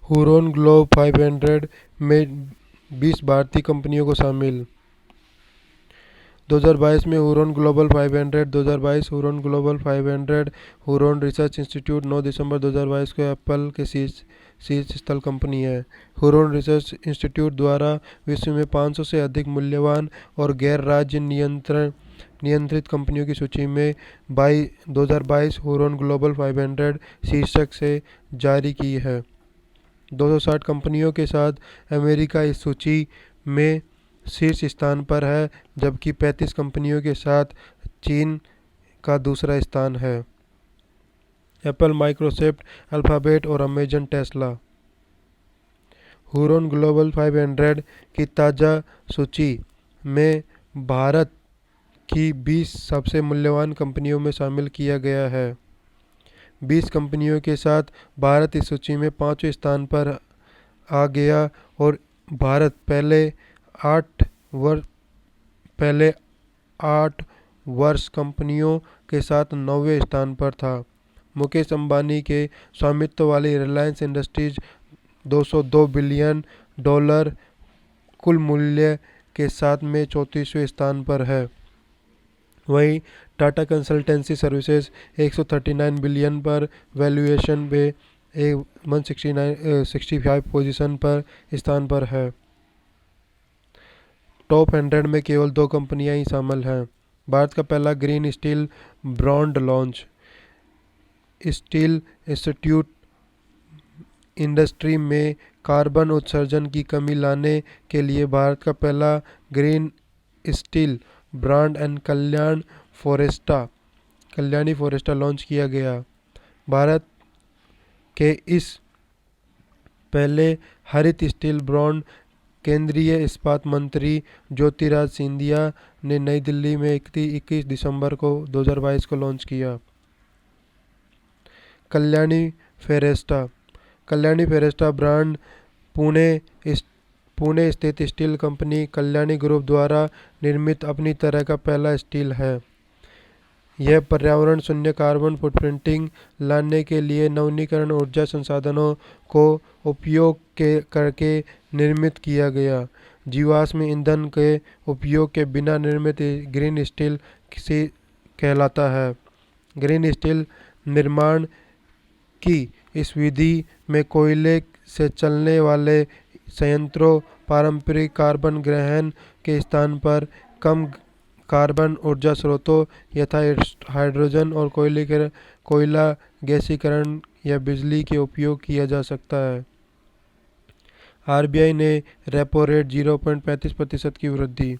Huron global 500 में 20 भारतीय कंपनियों को शामिल। 2022 में Huron global 500 2022 Huron global 500 Huron research institute 9 दिसंबर 2022 को एप्पल के शीर्ष स्थल कंपनी है। हुरोन रिसर्च इंस्टीट्यूट द्वारा विश्व में 500 से अधिक मूल्यवान और गैर राज्य नियंत्रित कंपनियों की सूची में 2022 हुरोन ग्लोबल 500 शीर्षक से जारी की है। 260 कंपनियों के साथ अमेरिका इस सूची में शीर्ष स्थान पर है, जबकि 35 कंपनियों के साथ चीन का दूसरा स्थान है। एप्पल, माइक्रोसॉफ्ट, अल्फाबेट और अमेजन टेस्ला। हुरोन ग्लोबल 500 की ताज़ा सूची में भारत की 20 सबसे मूल्यवान कंपनियों में शामिल किया गया है। 20 कंपनियों के साथ भारत इस सूची में 5वें स्थान पर आ गया और भारत पहले 8 वर्ष कंपनियों के साथ 9वें स्थान पर था। मुकेश अंबानी के स्वामित्व वाली रिलायंस इंडस्ट्रीज $202 बिलियन कुल मूल्य के साथ में 34वें स्थान पर है। वहीं टाटा कंसल्टेंसी सर्विसेज 139 बिलियन पर वैल्यूएशन में 165 पोजीशन पर स्थान पर है। टॉप 100 में केवल 2 कंपनियां ही शामिल हैं। भारत का पहला green steel brand launch. Steel institute industry में कार्बन उत्सर्जन की कमी लाने के लिए भारत का पहला green steel brand and Kalyani Foresta launch किया गया। भारत के इस पहले हरित स्टील ब्रांड केंद्रीय इस्पात मंत्री ज्योतिराज सिंधिया ने नई दिल्ली में 21 दिसंबर को 2022 को लॉन्च किया। कल्याणी फेरेस्टा ब्रांड पुणे स्थित स्टील कंपनी कल्याणी ग्रुप द्वारा निर्मित अपनी तरह का पहला स्टील है। यह पर्यावरण शून्य कार्बन फुटप्रिंटिंग लाने के लिए नवीकरणीय ऊर्जा संसाधनों को उपयोग करके निर्मित किया गया जीवाश्म ईंधन के उपयोग के बिना निर्मित ग्रीन स्टील कहलाता है। ग्रीन स्टील निर्माण की इस विधि में कोयले से चलने वाले संयंत्रों पारंपरिक कार्बन ग्रहण के स्थान पर कम कार्बन ऊर्जा स्रोतों यथा हाइड्रोजन और कोयला गैसीकरण या बिजली के उपयोग किया जा सकता है। आरबीआई ने रेपो रेट 0.35% की वृद्धि।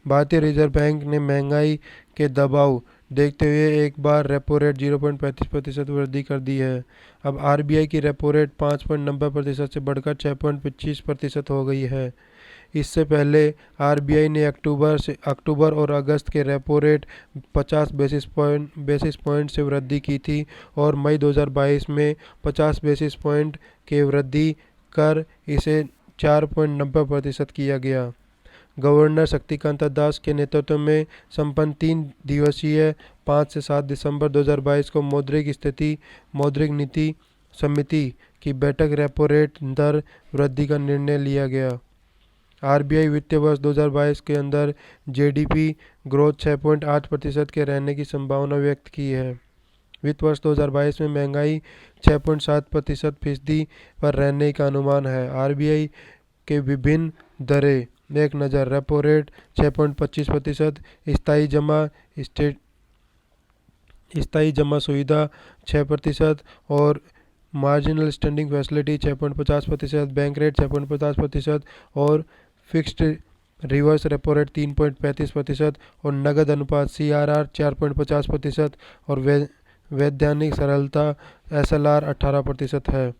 भारतीय रिजर्व बैंक ने महंगाई के दबाव देखते हुए एक बार रेपो रेट 0.35% वृद्धि कर दी है। अब आरबीआई की रेपो रेट 5.90% से बढ़कर 6.25% हो गई है। इससे पहले आरबीआई ने अक्टूबर और अगस्त के रेपो रेट 50 बेसिस पॉइंट से वृद्धि की थी और मई 2022 में 50 बेसिस पॉइंट के वृद्धि कर इसे 4.90% किया गया। गवर्नर शक्तिकांत दास के नेतृत्व में संपन्न 3 दिवसीय 5 से 7 दिसंबर 2022 को मौद्रिक नीति समिति की बैठक रेपो रेट दर वृद्धि का निर्णय लिया गया। आरबीआई वित्तीय वर्ष 2022 के अंदर जीडीपी ग्रोथ 6.8% के रहने की संभावना व्यक्त की है। वित्त वर्ष 2022 में महंगाई 6.7% पर रहने का अनुमान है। आरबीआई के विभिन्न दरें एक नज़र। रेपो रेट 6.25%, स्थायी जमा सुविधा 6% और marginal standing facility 6.50%, bank rate 6.50% और फिक्स्ड रिवर्स रेपो रेट 3.35% और नगद अनुपात सीआरआर 4.50% और वैधानिक तरलता एसएलआर 18% है।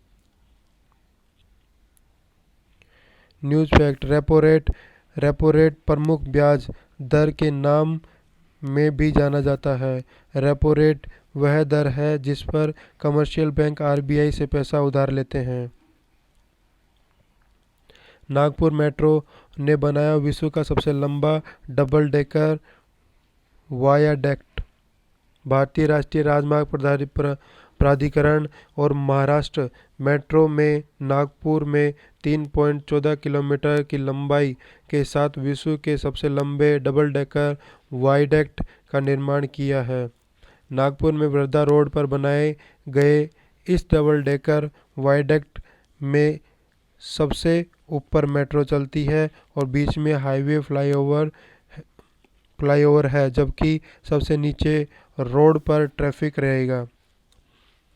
News fact. रेपो रेट प्रमुख ब्याज दर के नाम में भी जाना जाता है। रेपो रेट वह दर है जिस पर कमर्शियल बैंक आरबीआई से पैसा उधार लेते हैं। नागपुर मेट्रो ने बनाया विश्व का सबसे लंबा डबल डेकर वायाडक्ट। भारतीय राष्ट्रीय राजमार्ग प्राधिकरण और महाराष्ट्र मेट्रो में नागपुर में 3.14 किलोमीटर की लंबाई के साथ विश्व के सबसे लंबे डबल डेकर वायडक्ट का निर्माण किया है। नागपुर में वर्धा रोड पर बनाए गए इस डबल डेकर वायडक्ट में सबसे ऊपर मेट्रो चलती है और बीच में हाईवे फ्लाईओवर है, जबकि सबसे नीचे रोड पर ट्रैफिक रहेगा।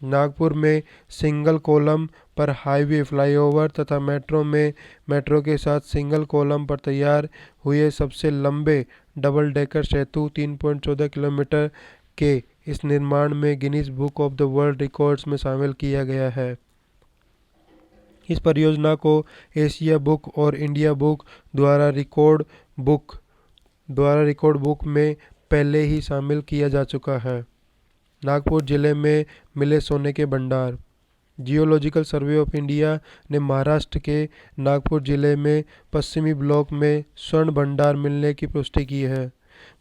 नागपुर में सिंगल कॉलम पर हाईवे फ्लाईओवर तथा मेट्रो में मेट्रो के साथ सिंगल कॉलम पर तैयार हुए सबसे लंबे डबल डेकर सेतु 3.14 किलोमीटर के इस निर्माण में Guinness book of the world records में शामिल किया गया है। इस परियोजना को एशिया बुक और इंडिया बुक द्वारा रिकॉर्ड बुक में पहले ही शामिल किया जा चुका है। नागपुर जिले में मिले सोने के भंडार। जियोलॉजिकल सर्वे ऑफ इंडिया ने महाराष्ट्र के नागपुर जिले में पश्चिमी ब्लॉक में स्वर्ण भंडार मिलने की पुष्टि की है।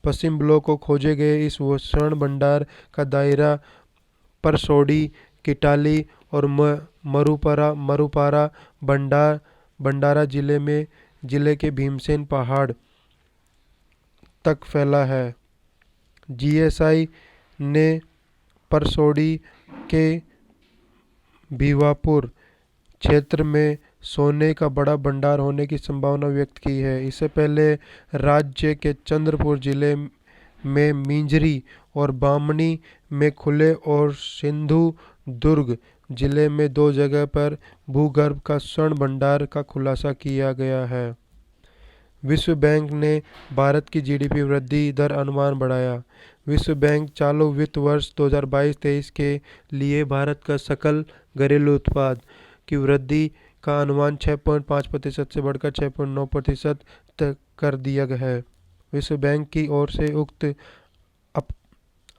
पश्चिम ब्लॉक को खोजे गए इस स्वर्ण भंडार का दायरा परसोडी, किटाली और मरुपारा भंडारा जिले के भीमसेन पहाड़ तक फैला है। जीएसआई ने परसोडी के भिवापुर क्षेत्र में सोने का बड़ा भंडार होने की संभावना व्यक्त की है। इससे पहले राज्य के चंद्रपुर जिले में मिंजरी और बामणी में खुले और सिंधु दुर्ग जिले में 2 जगह पर भूगर्भ का स्वर्ण भंडार का खुलासा किया गया है। विश्व बैंक ने भारत की जीडीपी वृद्धि दर अनुमान बढ़ाया। विश्व बैंक चालू वित्त वर्ष 2022-23 के लिए भारत का सकल घरेलू उत्पाद की वृद्धि का अनुमान 6.5% से बढ़कर 6.9% तक कर दिया गया है। विश्व बैंक की ओर से उक्त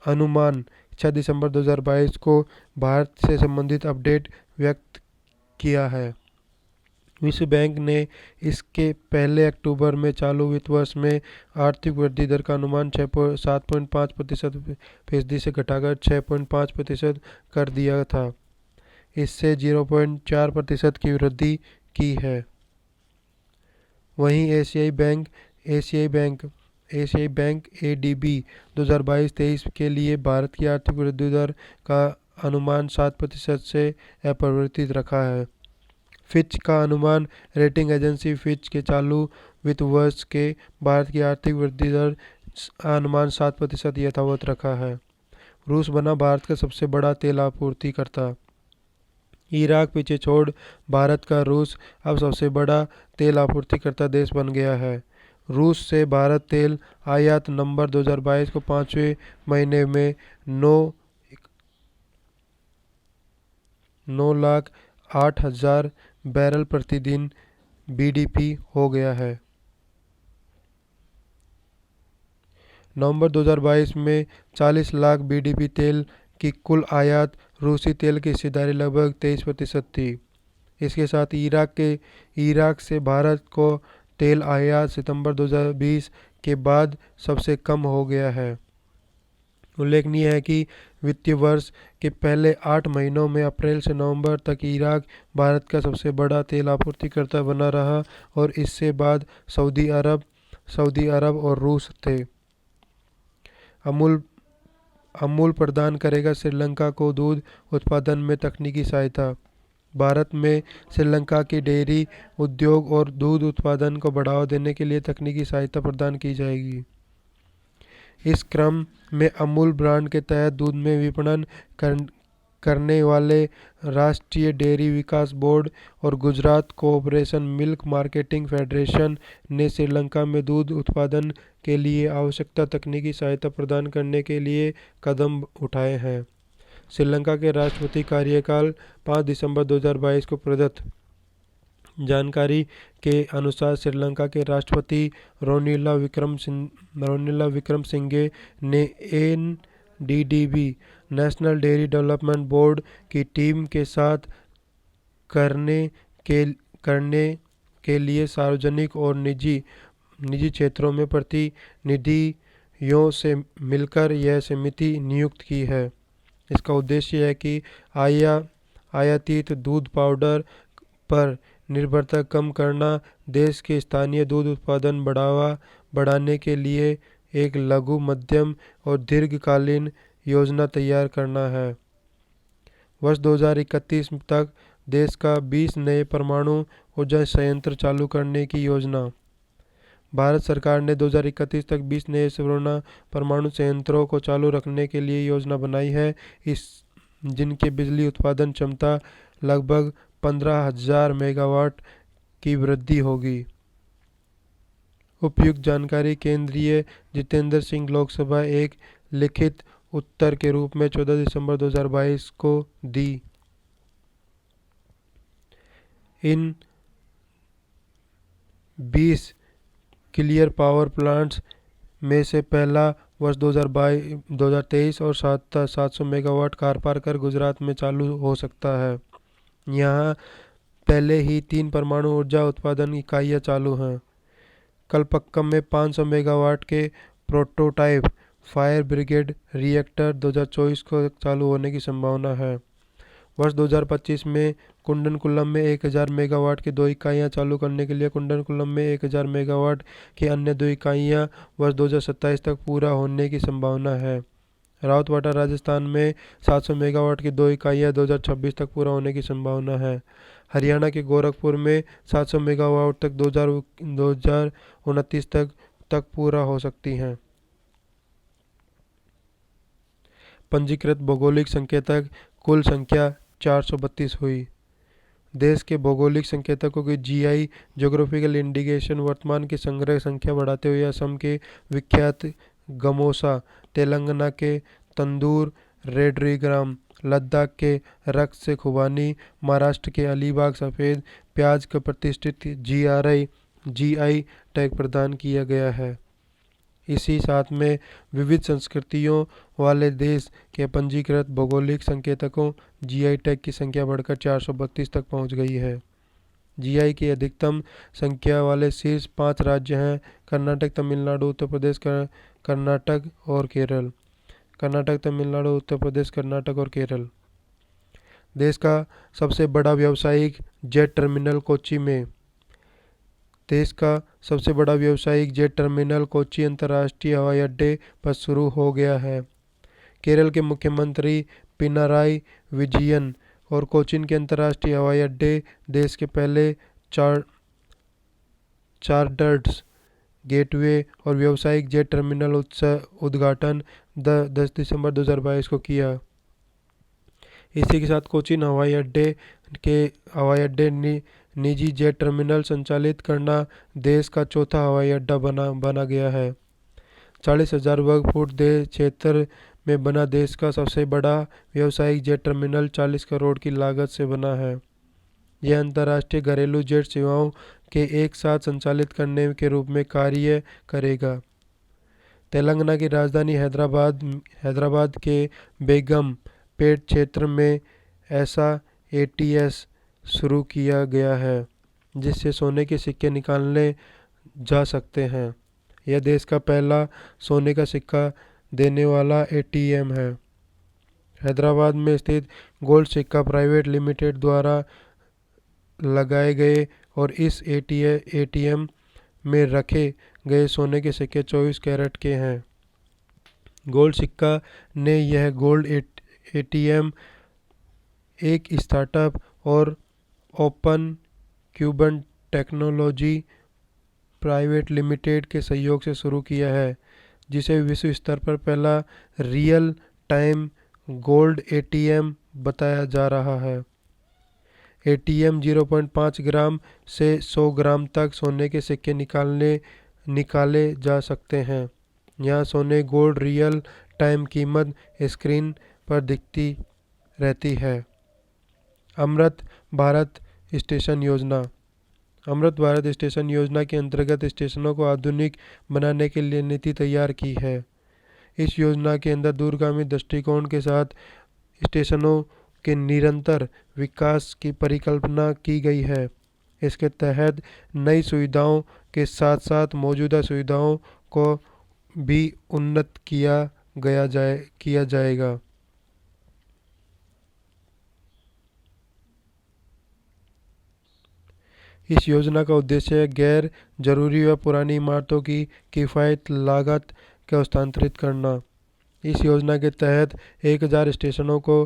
अनुमान 6 दिसंबर 2022 को भारत से संबंधित अपडेट व्यक्त किया है। विश्व बैंक ने इसके पहले अक्टूबर में चालू वित्त वर्ष में आर्थिक वृद्धि दर का अनुमान 7.5% से घटाकर 6.5% कर दिया था। इससे 0.4% की वृद्धि की है। वहीं एशियाई बैंक एडीबी 2022-23 के लिए भारत की आर्थिक वृद्धि दर का अनुमान 7% से अपरिवर्तित रखा है। फिच का अनुमान रेटिंग एजेंसी फिच के चालू वित्त वर्ष के भारत की आर्थिक वृद्धि दर अनुमान 7% यथावत रखा है। रूस बना भारत का सबसे बड़ा तेल आपूर्तिकर्ता। इराक पीछे छोड़ भारत का रूस अब सबसे बड़ा तेल आपूर्तिकर्ता देश बन गया है। रूस से भारत तेल आयात नवंबर 2022 को 5वें महीने में 9,08,000 बैरल प्रतिदिन बीडीपी हो गया है। नवंबर 2022 में 40 लाख बीडीपी तेल की कुल आयात रूसी तेल की हिस्सेदारी लगभग 23% थी। इसके साथ इराक से भारत को तेल आयात सितंबर 2020 के बाद सबसे कम हो गया है। उल्लेखनीय है कि वित्तीय वर्ष के पहले 8 महीनों में अप्रैल से नवंबर तक इराक भारत का सबसे बड़ा तेल आपूर्तिकर्ता बना रहा और इससे बाद सऊदी अरब और रूस थे। अमूल प्रदान करेगा श्रीलंका को दूध उत्पादन में तकनीकी सहायता। भारत में श्रीलंका की डेयरी उद्योग और दूध उत्पादन को बढ़ावा देने के लिए तकनीकी सहायता प्रदान की जाएगी। इस क्रम में अमूल ब्रांड के तहत दूध में विपणन करने वाले राष्ट्रीय डेयरी विकास बोर्ड और Gujarat cooperation milk marketing federation ने श्रीलंका में दूध उत्पादन के लिए आवश्यक तकनीकी सहायता प्रदान करने के लिए कदम उठाए हैं। श्रीलंका के राष्ट्रपति कार्यकाल 5 दिसंबर 2022 को प्रदत्त जानकारी के अनुसार श्रीलंका के राष्ट्रपति रोनिला विक्रमसिंघे ने NDDB national dairy development board की टीम के साथ करने के लिए सार्वजनिक और निजी क्षेत्रों में प्रतिनिधियों से मिलकर यह समिति नियुक्त की है। इसका उद्देश्य है कि आयातित दूध पाउडर पर निर्भरता कम करना, देश के स्थानीय दूध उत्पादन बढ़ाने के लिए एक लघु, मध्यम और दीर्घकालीन योजना तैयार करना है। वर्ष 2031 तक देश का 20 नए परमाणु ऊर्जा संयंत्र चालू करने की योजना। भारत सरकार ने 2031 तक 20 नए परमाणु संयंत्रों को चालू रखने के लिए योजना बनाई है, जिनकी बिजली उत्पादन क्षमता लगभग 15,000 मेगावाट की वृद्धि होगी। उपयुक्त जानकारी केंद्रीय जितेंद्र सिंह लोकसभा एक लिखित उत्तर के रूप में 14 दिसंबर 2022 को दी। इन 20 क्लियर पावर प्लांट्स में से पहला वर्ष 2023 और 700 मेगावाट कार पार गुजरात में चालू हो सकता है। यहाँ पहले ही 3 परमाणु ऊर्जा उत्पादन इकाइयाँ चालू हैं। कलपक्कम में 500 मेगावाट के प्रोटोटाइप फायर ब्रिगेड रिएक्टर 2024 को चालू होने की संभावना है। वर्ष 2025 में कुंडनकुलम में 1000 मेगावाट की 2 इकाइयाँ चालू करने के लिए कुंडनकुलम में 1000 मेगावाट की अन्य 2 इकाइयाँ वर्ष 2027 तक पूरा होने की संभावना है। रावतवाड़ा राजस्थान में 700 मेगावाट की 2 इकाइयाँ 2026 तक पूरा होने की संभावना है। हरियाणा के गोरखपुर में 700 मेगावाट तक 2029 तक पूरा हो सकती हैं। पंजीकृत भौगोलिक संकेतक कुल संख्या 432 हुई। देश के भौगोलिक संकेतकों की जीआई ज्योग्राफिकल इंडिकेशन वर्तमान की संग्रह संख्या बढ़ाते हुए असम के विख्यात गमोसा, तेलंगाना के तंदूर रेड्रीग्राम, लद्दाख के रक्त से खुबानी, महाराष्ट्र के अलीबाग सफ़ेद प्याज का प्रतिष्ठित जीआई टैग प्रदान किया गया है। इसी साथ में विविध संस्कृतियों वाले देश के पंजीकृत भौगोलिक संकेतकों जीआई टैग की संख्या बढ़कर 432 तक पहुंच गई है। जीआई की अधिकतम संख्या वाले शीर्ष 5 राज्य हैं कर्नाटक, तमिलनाडु, उत्तर प्रदेश, कर्नाटक और केरल। कर्नाटक, तमिलनाडु, उत्तर प्रदेश, कर्नाटक और केरल। देश का सबसे बड़ा व्यावसायिक जेट टर्मिनल कोच्चि में। देश का सबसे बड़ा व्यावसायिक जेट टर्मिनल कोच्चि अंतर्राष्ट्रीय हवाई अड्डे पर शुरू हो गया है। केरल के मुख्यमंत्री पिनाराई विजयन और कोचीन के अंतर्राष्ट्रीय हवाई अड्डे देश के पहले चार्टर्ड गेटवे और व्यावसायिक जेट टर्मिनल उद्घाटन 10 दिसंबर 2022 को किया। इसी के साथ कोचीन हवाई अड्डे निजी जेट टर्मिनल संचालित करना देश का चौथा हवाई अड्डा बना गया है। 40,000 वर्ग फुट क्षेत्र में बना देश का सबसे बड़ा व्यावसायिक जेट टर्मिनल 40 करोड़ की लागत से बना है। यह अंतर्राष्ट्रीय घरेलू जेट सेवाओं के एक साथ संचालित करने के रूप में कार्य करेगा। तेलंगाना की राजधानी हैदराबाद के बेगम पेट क्षेत्र में ऐसा एटीएस शुरू किया गया है जिससे सोने के सिक्के निकालने जा सकते हैं। यह देश का पहला सोने का सिक्का देने वाला एटीएम है। हैदराबाद में स्थित गोल्ड सिक्का प्राइवेट लिमिटेड द्वारा लगाए गए और इस एटीएम में रखे गए सोने के सिक्के 24 कैरेट के हैं। गोल्ड सिक्का ने यह गोल्ड एटीएम एक स्टार्टअप और open Cuban technology private limited के सहयोग से शुरू किया है, जिसे विश्व स्तर पर पहला रियल टाइम गोल्ड एटीएम बताया जा रहा है। एटीएम 0.5 ग्राम से 100 ग्राम तक सोने के सिक्के निकाले जा सकते हैं। यहाँ सोने गोल्ड रियल टाइम कीमत स्क्रीन पर दिखती रहती है। अमृत भारत स्टेशन योजना। अमृत भारत स्टेशन योजना के अंतर्गत स्टेशनों को आधुनिक बनाने के लिए नीति तैयार की है। इस योजना के अंदर दूरगामी दृष्टिकोण के साथ स्टेशनों के निरंतर विकास की परिकल्पना की गई है। इसके तहत नई सुविधाओं के साथ साथ मौजूदा सुविधाओं को भी उन्नत किया जाएगा। इस योजना का उद्देश्य गैर जरूरी व पुरानी इमारतों की किफ़ायत लागत को हस्तांतरित करना। इस योजना के तहत 1000 स्टेशनों को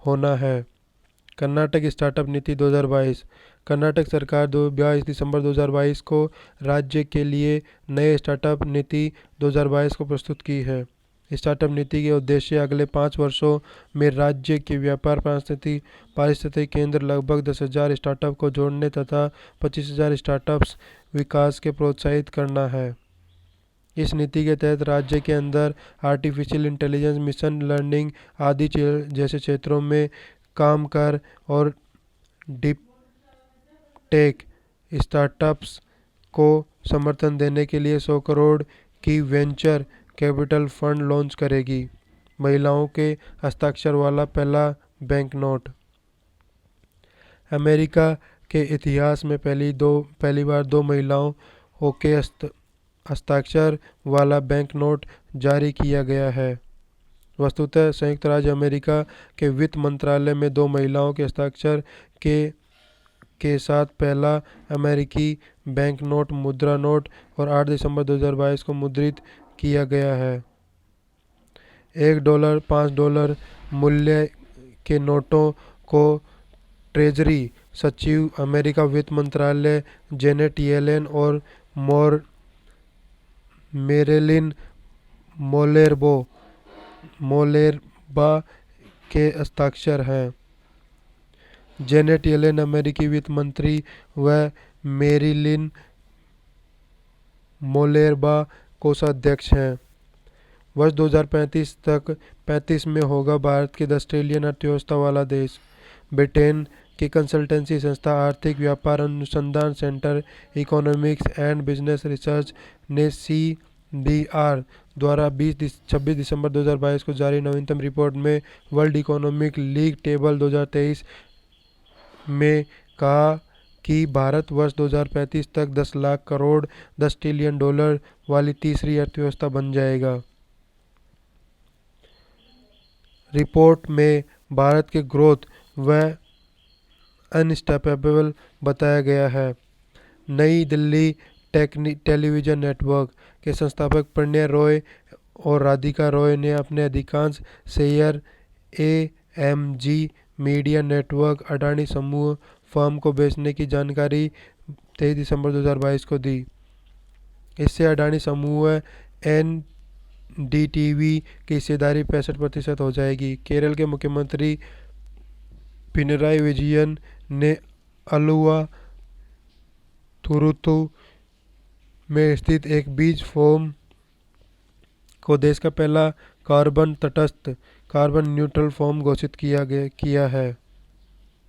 होना है। कर्नाटक स्टार्टअप नीति 2022। कर्नाटक सरकार 22 दिसंबर 2022 को राज्य के लिए नए स्टार्टअप नीति 2022 को प्रस्तुत की है। स्टार्टअप नीति के उद्देश्य अगले 5 वर्षों में राज्य के व्यापार पारिस्थितिकी केंद्र लगभग 10,000 स्टार्टअप को जोड़ने तथा 25,000 स्टार्टअप्स विकास के प्रोत्साहित करना है। इस नीति के तहत राज्य के अंदर आर्टिफिशियल इंटेलिजेंस, मिशन लर्निंग आदि जैसे क्षेत्रों में काम कर और डीप टेक स्टार्टअप्स को समर्थन देने के लिए 100 करोड़ की वेंचर कैपिटल फंड लॉन्च करेगी। महिलाओं के हस्ताक्षर वाला पहला बैंक नोट। अमेरिका के इतिहास में पहली बार 2 महिलाओं के हस्ताक्षर वाला बैंक नोट जारी किया गया है। वस्तुतः संयुक्त राज्य अमेरिका के वित्त मंत्रालय में 2 महिलाओं के हस्ताक्षर के साथ पहला अमेरिकी बैंक नोट मुद्रा नोट और 8 दिसंबर 2022 को मुद्रित किया गया है। $1, $5 मूल्य के नोटों को ट्रेजरी सचिव अमेरिका वित्त मंत्रालय जेनेट येलेन और मेरिलिन मोलेरबा के हस्ताक्षर हैं। जेनेट येलेन अमेरिकी वित्त मंत्री व मेरिलिन मोलेरबा कोषाध्यक्ष हैं। वर्ष 2035 में होगा भारत के 10 ट्रिलियन अर्थव्यवस्था वाला देश। ब्रिटेन की कंसल्टेंसी संस्था आर्थिक व्यापार अनुसंधान centre economics and business research ने CBR द्वारा 26 दिसंबर 2022 को जारी नवीनतम रिपोर्ट में वर्ल्ड इकोनॉमिक लीग टेबल 2023 में कहा कि भारत वर्ष 2035 तक 10 लाख करोड़ $10 ट्रिलियन वाली तीसरी अर्थव्यवस्था बन जाएगा। रिपोर्ट में भारत के ग्रोथ व अनस्टॉपेबल बताया गया है। नई दिल्ली टेलीविजन नेटवर्क के संस्थापक प्रणय रॉय और राधिका रॉय ने अपने अधिकांश share AMG media network Adani समूह फर्म को बेचने की जानकारी 23 दिसंबर 2022 को दी। इससे अडानी समूह NDTV की हिस्सेदारी 65% हो जाएगी। केरल के मुख्यमंत्री पिनराई विजयन ने अलुवा थुरुथु में स्थित एक बीज फार्म को देश का पहला कार्बन न्यूट्रल फार्म घोषित किया है।